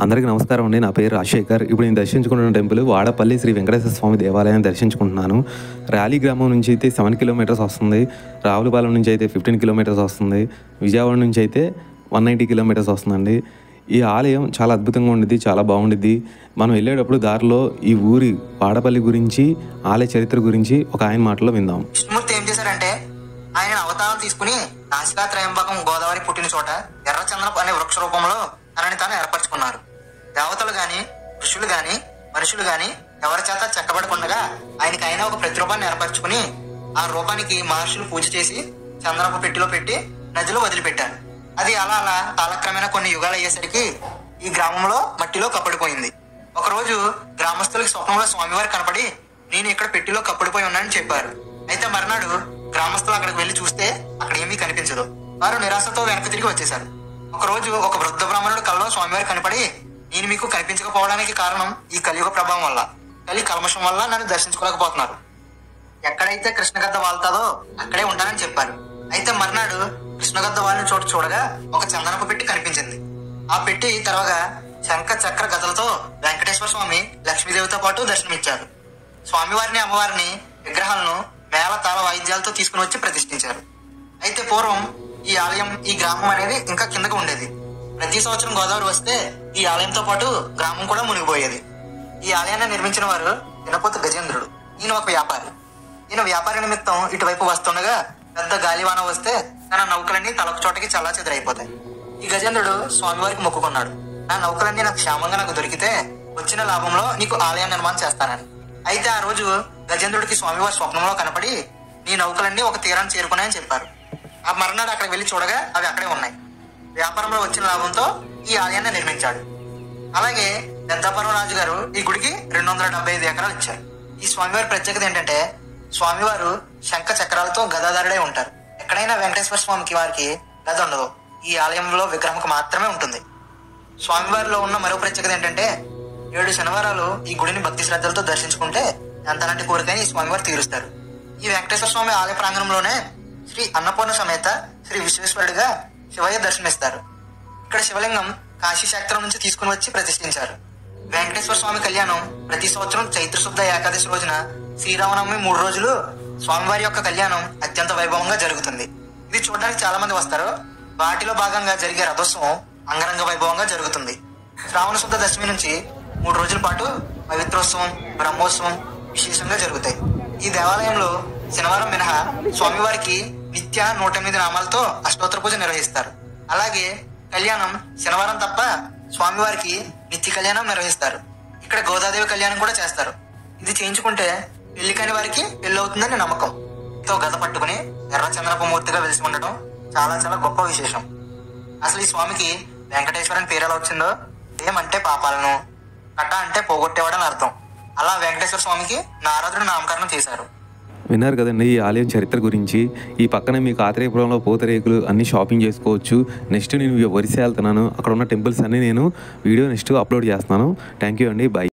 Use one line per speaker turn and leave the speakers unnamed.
అందరికీ నమస్కారం అండి. నా పేరు రాజశేఖర్. ఇప్పుడు నేను దర్శించుకుంటున్న టెంపుల్ వాడపల్లి శ్రీ వెంకటేశ్వర స్వామి దేవాలయాన్ని దర్శించుకుంటున్నాను. ర్యాలీ గ్రామం నుంచి అయితే 7 కిలోమీటర్స్ వస్తుంది. రావులపాలెం నుంచి అయితే 15 కిలోమీటర్స్ వస్తుంది. విజయవాడ నుంచి అయితే 190 కిలోమీటర్స్ వస్తుందండి. ఈ ఆలయం చాలా అద్భుతంగా ఉండిద్ది, చాలా బాగుండిద్ది. మనం వెళ్ళేటప్పుడు దారిలో ఈ ఊరి వాడపల్లి గురించి, ఆలయ చరిత్ర గురించి ఒక ఆయన మాటలో విందాం.
కృష్ణమూర్తి ఏం చేశారంటే ఆయన అవతారం తీసుకుని నాసికా త్రయంబకం గోదావరి పుట్టిన చోట ఎర్రచంద్రపు అనే వృక్ష రూపంలో తనని తాను ఏర్పరచుకున్నారు. దేవతలు గాని, ఋషులు గాని, మనుషులు గాని ఎవరి చేత చెక్కబడకుండా ఆయనకి ఆయన ఒక ప్రతిరూపాన్ని ఏర్పరచుకుని ఆ రూపానికి మహర్షులు పూజ చేసి చంద్రపు పెట్టిలో పెట్టి నదిలో వదిలిపెట్టారు. అది అలా అలా కాలక్రమేణా కొన్ని యుగాలు అయ్యేసరికి ఈ గ్రామంలో మట్టిలో కప్పడిపోయింది. ఒకరోజు గ్రామస్తులకి స్వప్నంలో స్వామివారు కనపడి నేను ఇక్కడ పెట్టిలో కప్పడిపోయి ఉన్నానని చెప్పారు. అయితే మర్నాడు గ్రామస్తులు అక్కడికి వెళ్లి చూస్తే అక్కడ ఏమీ కనిపించదు. వారు నిరాశతో వెనక్కి తిరిగి వచ్చేశారు. ఒకరోజు ఒక వృద్ధ బ్రాహ్మణుడు కలలో స్వామివారు కనపడి నేను మీకు కనిపించకపోవడానికి కారణం ఈ కలియుగ ప్రభావం వల్ల, కలి కల్మషం వల్ల నన్ను దర్శించుకోలేకపోతున్నారు. ఎక్కడైతే కృష్ణగద్ద వాళ్తాదో అక్కడే ఉంటానని చెప్పారు. అయితే మర్నాడు కృష్ణగద్ద వాళ్ళని చోటు చూడగా ఒక చందనపు పెట్టి కనిపించింది. ఆ పెట్టి తెరవగా శంఖ చక్ర గదలతో వెంకటేశ్వర స్వామి లక్ష్మీదేవితో పాటు దర్శనమిచ్చారు. స్వామివారిని అమ్మవారిని విగ్రహాలను మేళ తాళ వాయిద్యాలతో తీసుకుని వచ్చి ప్రతిష్ఠించారు. అయితే పూర్వం ఈ ఆలయం, ఈ గ్రామం అనేది ఇంకా కిందకు ఉండేది. ప్రతి సంవత్సరం గోదావరి వస్తే ఈ ఆలయంతో పాటు గ్రామం కూడా మునిగిపోయేది. ఈ ఆలయాన్ని నిర్మించిన వారు వినపోతు గజేంద్రుడు. ఈయన ఒక వ్యాపారి. ఈయన వ్యాపారి నిమిత్తం ఇటువైపు వస్తుండగా పెద్ద గాలివాన వస్తే తన నౌకలన్నీ తలొక చోటకి చల్లా చెదరైపోతాయి. ఈ గజేంద్రుడు స్వామివారికి మొక్కుకున్నాడు, నా నౌకలన్నీ నాకు క్షేమంగా నాకు దొరికితే వచ్చిన లాభంలో నీకు ఆలయ నిర్మాణం చేస్తానని. అయితే ఆ రోజు గజేంద్రుడికి స్వామివారి స్వప్నంలో కనపడి నీ నౌకలన్నీ ఒక తీరాన్ని చేరుకున్నాయని చెప్పారు. ఆ మర్నాడు అక్కడికి వెళ్లి చూడగా అవి అక్కడే ఉన్నాయి. వ్యాపారంలో వచ్చిన లాభంతో ఈ ఆలయాన్ని నిర్మించాడు. అలాగే పెద్దాపురం రాజు గారు ఈ గుడికి 275 ఎకరాలు ఇచ్చారు. ఈ స్వామివారి ప్రత్యేకత ఏంటంటే స్వామివారు శంఖ చక్రాలతో గదాధారుడై ఉంటారు. ఎక్కడైనా వెంకటేశ్వర స్వామికి వారికి గద ఉండదు, ఈ ఆలయంలో విగ్రహంకు మాత్రమే ఉంటుంది. స్వామివారిలో ఉన్న మరో ప్రత్యేకత ఏంటంటే 7 శనివారాలు ఈ గుడిని భక్తి శ్రద్ధలతో దర్శించుకుంటే ఎంతలాంటి కోరికని ఈ స్వామివారు తీరుస్తారు. ఈ వెంకటేశ్వర స్వామి ఆలయ ప్రాంగణంలోనే శ్రీ అన్నపూర్ణ సమేత శ్రీ విశ్వేశ్వరుడిగా శివయ్య దర్శనమిస్తారు. ఇక్కడ శివలింగం కాశీ క్షేత్రం నుంచి తీసుకుని వచ్చి ప్రతిష్ఠించారు. వెంకటేశ్వర స్వామి కళ్యాణం ప్రతి సంవత్సరం చైత్ర శుద్ధ ఏకాదశి రోజున శ్రీరామనవమి 3 రోజులు స్వామివారి యొక్క కళ్యాణం అత్యంత వైభవంగా జరుగుతుంది. ఇది చూడడానికి చాలా మంది వస్తారు. వాటిలో భాగంగా జరిగే రథోత్సవం అంగరంగ వైభవంగా జరుగుతుంది. శ్రావణ శుద్ధ దశమి నుంచి 3 రోజుల పాటు పవిత్రోత్సవం, బ్రహ్మోత్సవం విశేషంగా జరుగుతాయి. ఈ దేవాలయంలో శనివారం మినహా స్వామివారికి నిత్య 108 నామాలతో అష్టోత్తర పూజ నిర్వహిస్తారు. అలాగే కళ్యాణం శనివారం తప్ప స్వామివారికి నిత్య కళ్యాణం నిర్వహిస్తారు. ఇక్కడ గోదాదేవి కళ్యాణం కూడా చేస్తారు. ఇది చేయించుకుంటే పెళ్లి కాని వారికి పెళ్లి అవుతుందని నమ్మకం. తో గద పట్టుకుని ఎర్రచంద్రపు మూర్తిగా వెలిసి ఉండటం చాలా చాలా గొప్ప విశేషం. అసలు ఈ స్వామికి వెంకటేశ్వరని పేరు ఎలా వచ్చిందో, ఏమంటే పాపాలను, కట్ట అంటే పోగొట్టేవాడని అర్థం. అలా వెంకటేశ్వర స్వామికి నారదుడు నామకరణం చేశారు.
విన్నారు కదండి ఈ ఆలయం చరిత్ర గురించి. ఈ పక్కనే మీకు ఆత్రేయపురంలో పూతరేకులు అన్నీ షాపింగ్ చేసుకోవచ్చు. నెక్స్ట్ నేను ఒరిస్సా వెళ్తున్నాను, అక్కడ ఉన్న టెంపుల్స్ అన్నీ నేను వీడియో నెక్స్ట్ అప్లోడ్ చేస్తున్నాను. థ్యాంక్ యూ అండి, బై.